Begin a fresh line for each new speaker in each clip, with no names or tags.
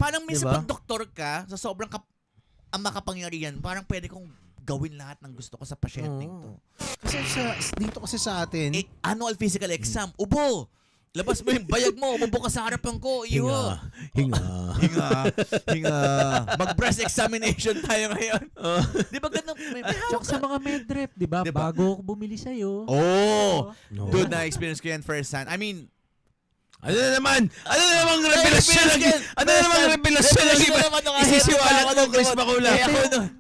Parang minsan
Diba?
pag doktor ka, sa sobrang ang makapangyarihan, parang pwede kong gawin lahat ng gusto ko sa pasyenteng to.
Kasi dito kasi sa atin,
Annual physical exam, ubo! Labas mo yung bayag mo, umubo ka sa harapan ko, iyo. Hinga. Mag-breast examination tayo ngayon. Di ba ganun?
Tsaka sa mga medrep, di ba?
Diba?
Bago ako bumili sa'yo.
No.
Dude, na-experience ko yan first hand. I mean,
Ano na namang revelasyon isisiwalat mo, Chris Bakula.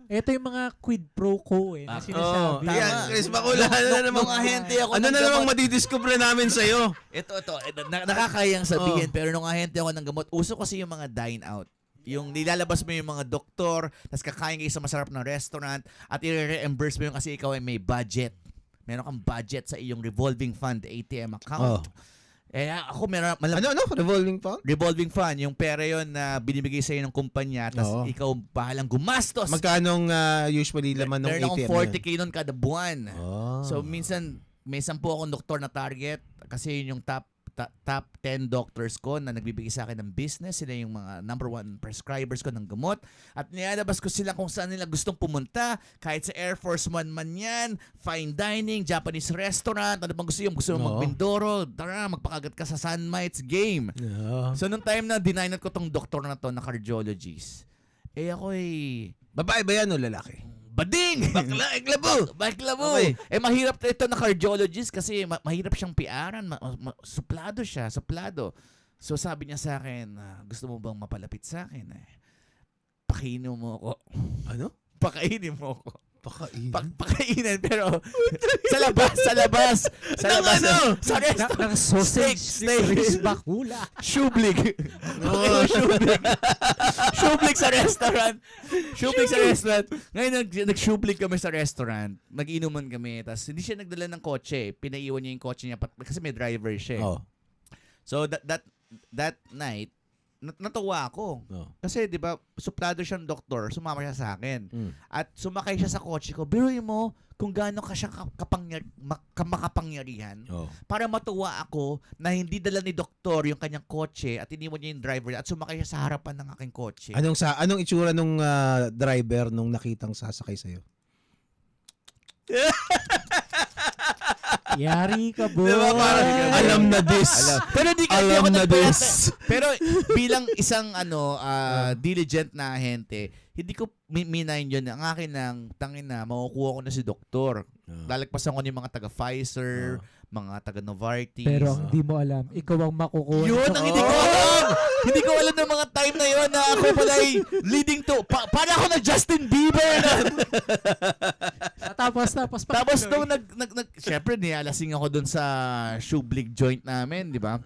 Ito yung mga quid pro quo na sinasabi.
Tama.
Yan, Chris Bakula. Ano na namang madidiscover namin sa'yo?
Ito. Nakakayang sabihin, pero nung ahente ako ng gamot, uso kasi yung mga dine out. Yung nilalabas mo yung mga doktor, tapos kakain kayo sa masarap na restaurant, at i-reimburse mo yung kasi ikaw ay may budget. Meron kang budget sa iyong revolving fund, ATM account. Ako meron...
Revolving fund?
Revolving fund, yung pera yon na binibigay sa'yo ng kumpanya, tapos ikaw bahalang gumastos.
Magkanong usually laman ng ATM?
Meron akong 40K nun kada buwan.
Oh.
So minsan, may 10 akong doktor na target kasi yun yung top 10 doctors ko na nagbibigay sa akin ng business. Sila yung mga number 1 prescribers ko ng gamot. At nilalabas ko sila kung saan nila gustong pumunta. Kahit sa Air Force One man yan, fine dining, Japanese restaurant, ano bang gusto yung gusto mo magbindoro, tara, magpakagat ka sa Sunmites game. So nung time na dinaynan ko tong doktor na to na cardiologist, ako
Babae ba yan o lalaki?
bading! Baklabo!
Okay.
Mahirap ito na cardiologist kasi mahirap siyang piaran. Suplado siya, suplado. So sabi niya sa akin, gusto mo bang mapalapit sa akin? Pakainin mo ako.
Ano?
Pakainin mo ako.
Pakainin?
Pero sa labas. Sa restaurant.
Ng sausage.
Steak.
Chris Bakula.
Shublig. Shublig sa restaurant. Ngayon, nag-shublig kami sa restaurant. Nag-inuman kami. Tapos hindi siya nagdala ng kotse. Pinaiwan niya yung kotse niya kasi may driver siya. So that night, natuwa ako. Kasi 'di ba, suplado siyang doktor, sumama siya sa akin. At sumakay siya sa kotse ko. Biruin mo kung gaano ka siya makapangyarihan para matuwa ako na hindi dala ni doktor yung kanyang kotse at iniwan niya yung driver at sumakay siya sa harapan ng aking kotse.
Anong itsura nung driver nung nakitang sasakay sa'yo?
Yari ka, boy.
Diba, parang, alam na this.
Pero di ka
alam na this.
Pero bilang isang diligent na ahente, hindi ko minayin yun. Ang akin lang, tangin na, makukuha ko na si doktor. Lalagpasan ko yung mga taga-Pfizer, mga taga-Novartis.
Pero hindi mo alam, ikaw ang makukuha.
Yun ang hindi ko alam. Hindi ko alam ng mga time na yun na ako pala ay leading to. Para ako na Justin Bieber. Tapos nung syempre nialasing ako dun sa shublig joint namin, di ba?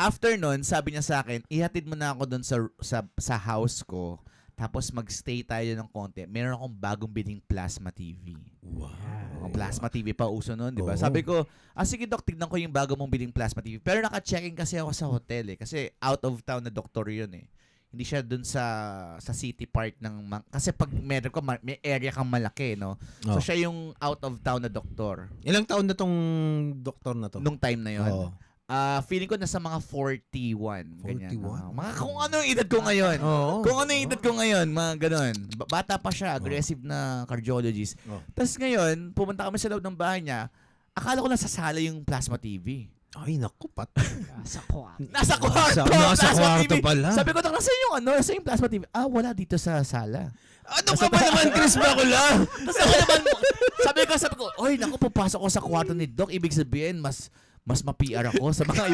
After nun, sabi niya sa akin, ihatid mo na ako dun sa house ko. Tapos magstay tayo ng konti. Meron akong bagong biling plasma TV. Wow. Plasma TV pa uso nun, di ba? Sabi ko, sige Doc, tignan ko yung bago mong biling plasma TV. Pero naka-check-in kasi ako sa hotel Kasi out of town na doktor yun Hindi siya dun sa city part ng... Kasi pag meron ko, may area kang malaki, no? So siya yung out of town na doktor.
Ilang taon na tong doktor na to?
Nung time na yun. Feeling ko nasa mga 41.
41?
Ganyan. Mga kung ano yung edad ko ngayon. Kung ano yung edad ko ngayon, mga ganon. Bata pa siya, aggressive na cardiologist. Tapos ngayon, pumunta kami sa loob ng bahay niya, akala ko nasa sala yung plasma TV.
Ay, naku,
Nasa kwarto
pala.
Sabi ko, nasa yung plasma TV? Wala dito sa sala.
Ano ka ba naman, Chris Bakula?
Tapos ako naman, sabi ko, oy, naku, papasok ko sa kwarto ni Doc, ibig sabihin, mas ma-PR ako sa mga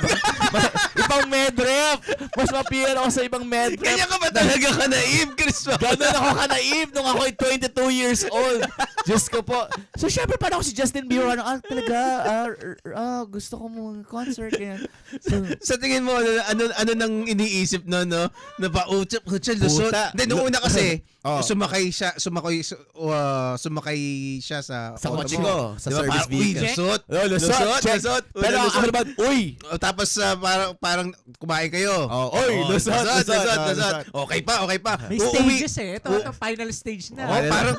ibang medrep. Mas ma-PR ako sa ibang medrep.
Kanya ka ba talaga ka-naive, Chris?
Ganun ako ka-naive nung ako 22 years old. Diyos ko po. So, syempre, parang ako si Justin Bieber. Gusto ko mong concert. So,
sa tingin mo, ano nang iniisip no? Na pa-uchap, lusot. Hindi, noong una kasi, sumakay siya sa
kotse ko. Sa service vehicle.
Lusot.
Pero
lusot.
Ako naman, uy!
Tapos parang kumain kayo.
Oy, lusot.
Okay pa.
May
Uuwi.
stages eh. Ito, final stage na.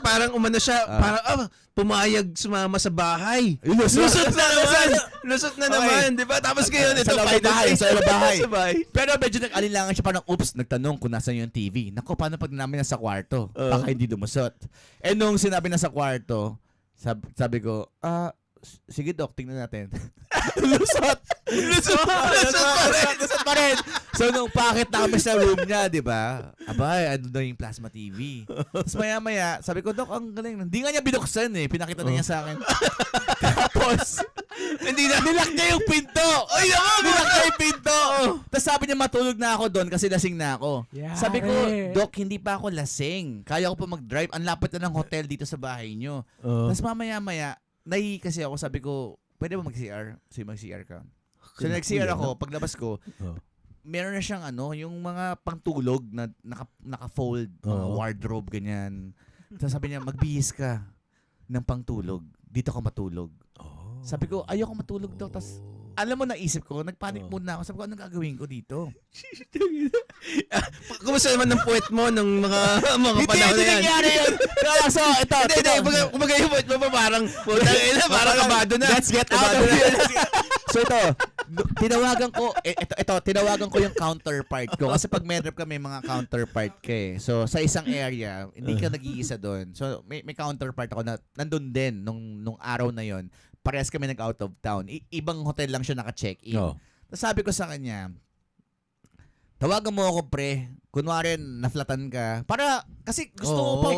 Parang umano siya, parang pumayag sumama sa bahay.
Lusot
Lusot na naman, di ba? Tapos ngayon, ito,
Sa loob ng
final
bahay,
stage.
sa loob ng bahay.
Sa bahay.
Pero medyo nag-alinlangan siya, parang, oops, nagtanong kung nasan yung TV. Nako, paano pag namin nasa kwarto? Baka hindi lumusot. Eh, nung sinabi na sa kwarto, sabi ko, sige Doc, tingnan natin. Lusot pa rin. So, nung pakit na kami sa room niya, di ba? Abay, ano daw yung plasma TV. Tapos maya-maya, sabi ko, Doc, ang galing. Hindi nga niya binuksan eh. Pinakita na niya sa akin. Tapos, nilak niya yung pinto. Ay, nilak niya yung pinto. Tapos sabi niya, matulog na ako doon kasi lasing na ako.
Yeah,
Sabi ko, Doc, hindi pa ako lasing. Kaya ko pa mag-drive. Ang lapit na ng hotel dito sa bahay niyo. Tapos mamaya-maya, nahihi kasi ako, sabi ko, pwede ba mag-CR? Sige, mag-CR ka. So, nag-CR ako, paglabas ko, meron na siyang yung mga pangtulog na naka-fold, mga wardrobe, ganyan. Tapos sabi niya, magbihis ka ng pangtulog. Dito ka matulog. Sabi ko, ayoko matulog daw. Tapos, alam mo, naisip ko, nagpanic muna ako. Sabi ko, anong gagawin ko dito?
Kumusta naman ng puwet mo ng mga panahon na yan?
Hindi nangyari yun. So, ito.
Kumbaga yung puwet mo pa parang kabado na.
Let's get out of here. So, tinawagan ko yung counterpart ko. Kasi pag medrep ka, may mga counterpart ka eh. So, sa isang area, hindi ka nag-iisa doon. So, may counterpart ako na nandun din nung araw na yon. Parehas kami nag-out of town. Ibang hotel lang siya naka-check-in. Tapos sabi ko sa kanya, tawagan mo ako, pre. Kunwari, naflatan ka. Kasi gusto mo pa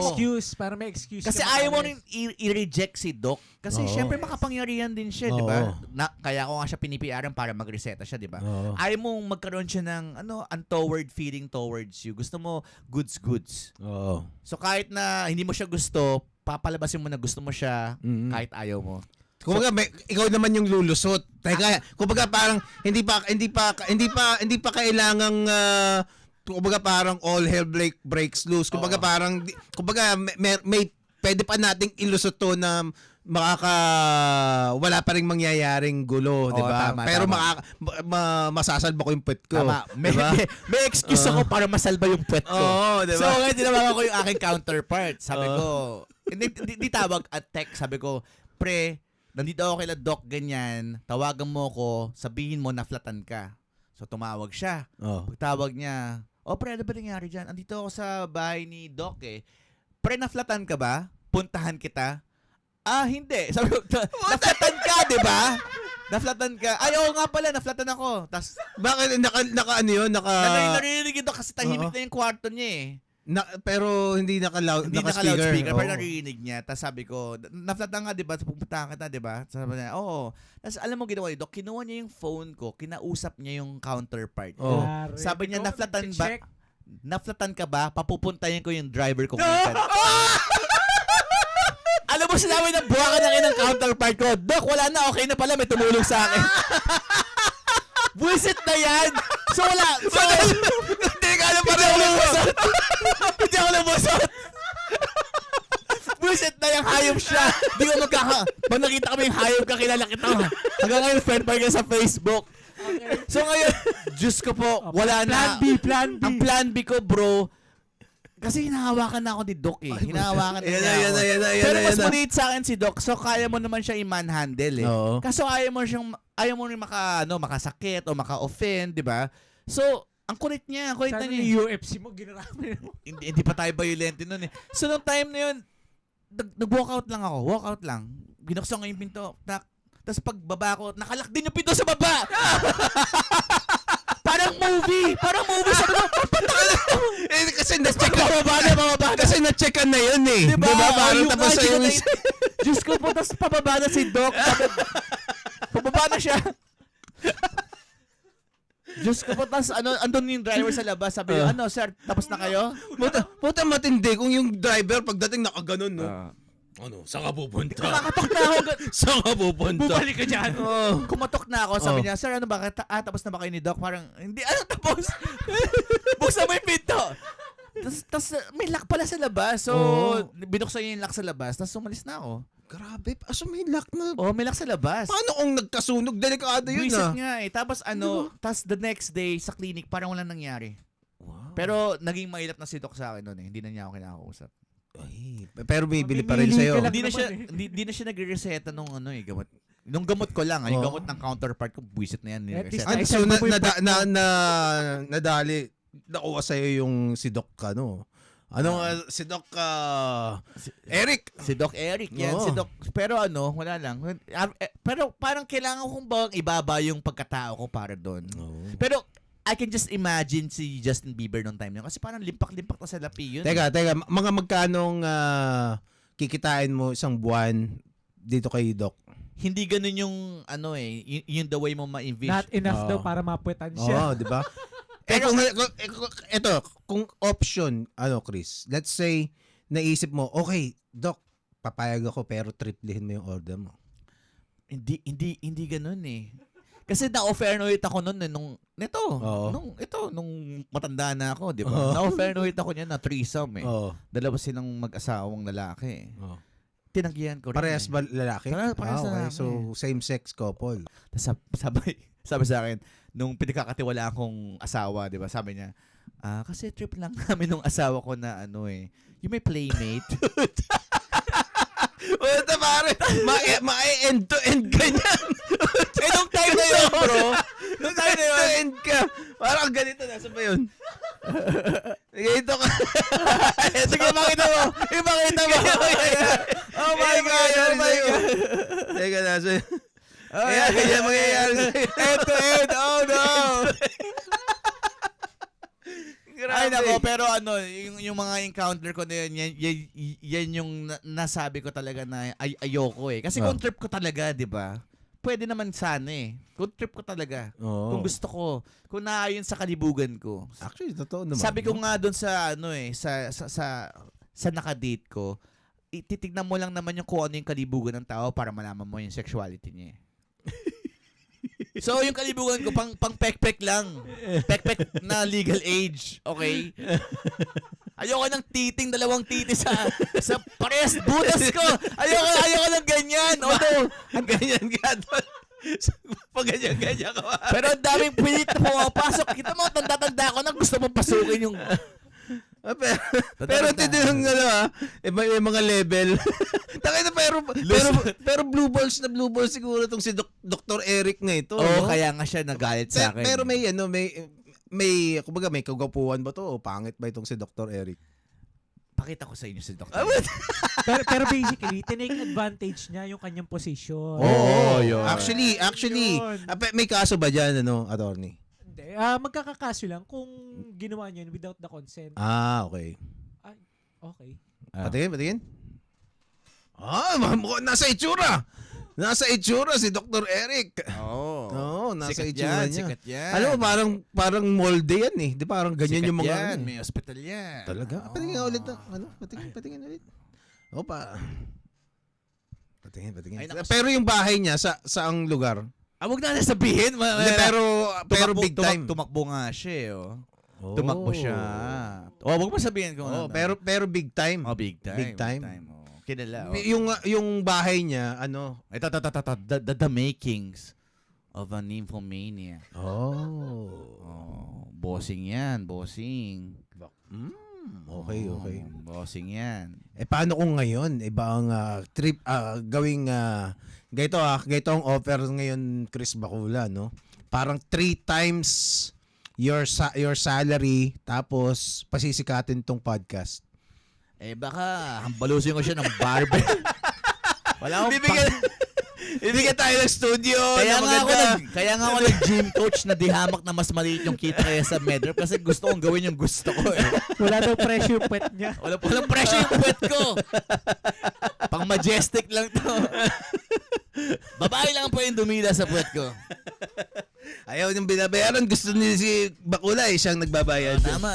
Para may excuse.
Kasi ayaw mo rin i-reject si Doc. Kasi syempre makapangyarihan din siya, di ba? Kaya ko nga siya pinipiaran para mag-reseta siya, di ba? Ayaw mong magkaroon siya ng untoward feeling towards you. Gusto mo goods. So kahit na hindi mo siya gusto, papalabasin mo na gusto mo siya kahit ayaw mo.
Kumbaga ikaw naman yung lulusot. Kumbaga parang hindi pa kailangang kumbaga parang all hell breaks loose. Kumbaga parang may pwede pa nating ilusot to na wala pa ring mangyayaring gulo, di ba? Pero masasalba ko yung puwet ko.
Tama. May excuse ako para masalba yung puwet ko.
Diba?
So, ngayon tinawagan ko yung aking counterpart. Sabi ko, hindi tawag at text. Sabi ko, pre, nandito ako kay Doc, ganyan. Tawagan mo ko, sabihin mo na flatan ka. So, tumawag siya. Pagtawag niya, pre, ano ba nangyari dyan? Andito ako sa bahay ni Doc eh. Pre, na-flatan ka ba? Puntahan kita? Hindi. Sabi ko, na-flatan ka, di ba? Na-flatan ka. Ay, oo nga pala, na-flatan ako. Tas,
bakit? Naka-ano yun?
Narinig ito kasi tahimik na yung kwarto niya eh.
Pero hindi
naka-loudspeaker. Pero naririnig niya. Tapos sabi ko, na-flatan nga, di ba? Pupuntahan kita, di ba? Sabi niya, oo. Tapos alam mo ginawa ni Doc, kinuha niya yung phone ko, kinausap niya yung counterpart ko. Sabi niya, na-flatan ka ba? Papupuntahin ko yung driver ko. Alam mo, sinabi na buwakan ng inang counterpart ko. Doc, wala na. Okay na pala. May tumulong sa akin. Buisit na yan. So, wala.
Hindi ka alam pa rin.
Hindi ako nabusot. Buisit na yung hayop siya. Di ko pag nakita kami yung hayop ka, kilala kita. Hanggang ngayon, friend pa rin sa Facebook. So, ngayon, Diyos ko po, wala na.
Plan B.
Ang plan B ko, bro, kasi hinahawakan na ako ni Doc eh. Hinahawakan na niya ako. Pero mas maliit sa akin si Doc, so kaya mo naman siya i-manhandle eh. Kaso ayaw mo rin makasakit o maka-offend, di ba? So, ang kulit niya.
Sana yung UFC mo, ginarami mo.
Hindi pa tayo violente nun eh. So, nung time na yun, nag-walkout lang ako. Walkout lang. Binuksan ko yung pinto. Tapos pagbaba ko, nakalak din yung pinto sa baba! Parang movie! Sabi ko,
kasi na-check na. Kasi na-checkan na yun eh.
Diba?
Parang tapos sa yung...
Diyos ko po, tapos pababa na si Doc. Pababa na siya. Diyos ko po, tapos andun yung driver sa labas. Sabi niya, sir, tapos na kayo?
Puta matindi kung yung driver pagdating nakaganon, no? Saan ka pupunta?
Kumakatok na ako.
Saan ka pupunta?
Bubalik ka dyan.
Kumatok na ako. Sabi niya, sir, tapos na ba kayo ni Doc? Parang, hindi, tapos? Buksan mo yung pinto. Tapos may lock pala sa labas. So, binuksan niya yung lock sa labas. Tapos umalis na ako.
Grabe, aso may lock na.
Oh, may lock sa labas.
Paano kung nagkasunog? Delikado yun
Buisit
ah.
nga eh. Tapos tas the next day sa clinic, parang walang nangyari.
Wow.
Pero naging mailap na si Doc sa akin noon eh. Hindi na niya ako kinakausap.
Ay, pero bibili pa rin
Mamimili
sa'yo.
ka lang.
Hindi na
naman
siya
eh.
hindi na siya nagre-reseta nung gamot. Nung gamot ko lang, yung
Oh.
gamot ng counterpart ko, buisit na yan.
At least
Nire-reseta.
Ay,
So,
saan ba po yung
nadali, nakuha sa'yo yung si Doc, si Doc Eric.
Si Doc Eric yan.
Oo.
Si Doc, pero wala lang. Pero parang kailangan kong bang ibaba yung pagkatao ko para doon. Pero I can just imagine si Justin Bieber noong time yun. Kasi parang limpak-limpak na sa lapi yun.
Teka, mga magkanong kikitain mo isang buwan dito kay Doc?
Hindi ganun yung yung the way mo ma-envision.
Not enough
Oo.
daw para mapuwetan siya.
Oo, di ba? Kung option, Chris, let's say, naisip mo, okay, Doc, papayag ako pero triplihin mo yung order mo.
Hindi ganun eh. Kasi na-offer na ulit ako noon nung matanda na ako, di ba?
Oo.
Na-offer na ulit ako niya na threesome eh.
Oo.
Dalawa silang mag-asawang lalaki.
Oo.
Tinanggihan ko rin.
Parehas ba lalaki?
Parehas
okay.
lalaki.
So, same-sex couple.
Tas sabi sa akin, nung pinagkakatiwalaan kong asawa, di ba? Sabi niya, kasi trip lang namin nung asawa ko na yung may playmate.
Wala pare, ma-end-to-end ka niyan.
Nung time na yun, bro.
Nung time na yun. End ka. Parang ganito, nasa ba yun? Ganito ka.
Sige, makita mo. Ipakita mo. Oh my God.
Teka, nasa yun.
Oh,
Kaya ganyan mangyayari sa'yo.
End to end. Oh no. Ay nako, pero yung mga encounter ko na yan yung nasabi ko talaga na ayoko eh. Kasi kung trip ko talaga, di ba? Pwede naman sana eh. Kung trip ko talaga.
Oo.
Kung gusto ko. Kung naayon sa kalibugan ko.
Actually, totoo naman.
Sabi ko nga doon sa sa nakadate ko, titignan mo lang naman yung kung ano yung kalibugan ng tao para malaman mo yung sexuality niya. So, yung kalibugan ko, pang pek-pek lang. Pek-pek na legal age. Okay? Ayoko ng dalawang titi sa parehas butas ko. Ayoko ng ganyan. Although,
ang ganyan ka doon. Pag ganyan ka.
pero ang daming pilit na pumapasok. Kita mo, tanda-tanda ko na gusto mong pasukin yung...
Pero tinanong may mga level. Takay na pero blue balls siguro tong si Dr. Eric na ito.
Oo,
no?
kaya nga siya nagalit sa akin.
Pero may kumbaga may kagapuan ba to o pangit ba itong si Dr. Eric?
Pakita ko sa inyo si Dr.
pero basically, tinake advantage niya yung kanyang position.
Oo, yun.
Actually,
Yun.
may kaso ba dyan, attorney?
Hindi. Magkakakaso lang kung ginawa niya yun without the consent.
Okay.
Okay.
Patingin. Nasa itsura si Dr. Eric. Oo, nasa
sikat
itsura
yan,
niya.
sikat yan.
Alam mo, parang molde yan eh. Di parang ganyan
Sikat
yung mga...
yan, may hospital yan.
Talaga?
Oo.
Patingin nga ulit. Patingin ulit. Opa. Patingin.
Ay, naku,
Pero yung bahay niya, saang lugar?
Wag na sabihin.
Hindi, pero big time.
Tumakbo nga siya eh.
Oh.
Tumakbo siya. Wag mo sabihin kung ano.
Pero big time.
Big time.
Big time.
Kilala.
Yung bahay niya,
Ito. The makings of a nymphomania. Bossing yan.
Okay.
Bossing yan.
Paano kung ngayon, iba ang trip, gawing, ganito ang offer ngayon, Chris Bakula, no? Parang 3 times your salary, tapos pasisikatin tong podcast.
Baka hambalusin ko siya ng barber. Wala akong
Ibigyan tayo ng studio.
Kaya nga ako nag-gym coach na dihamak na mas maliit yung kita kaya sa medrep kasi gusto kong gawin yung gusto ko eh.
Wala daw pressure yung puwet niya.
Walang pressure yung puwet ko. Pang majestic lang to. Babae lang po yung dumila sa puwet ko.
Ayaw niyang binabayaran. Gusto niya si Bakula siyang nagbabayad.
Tama.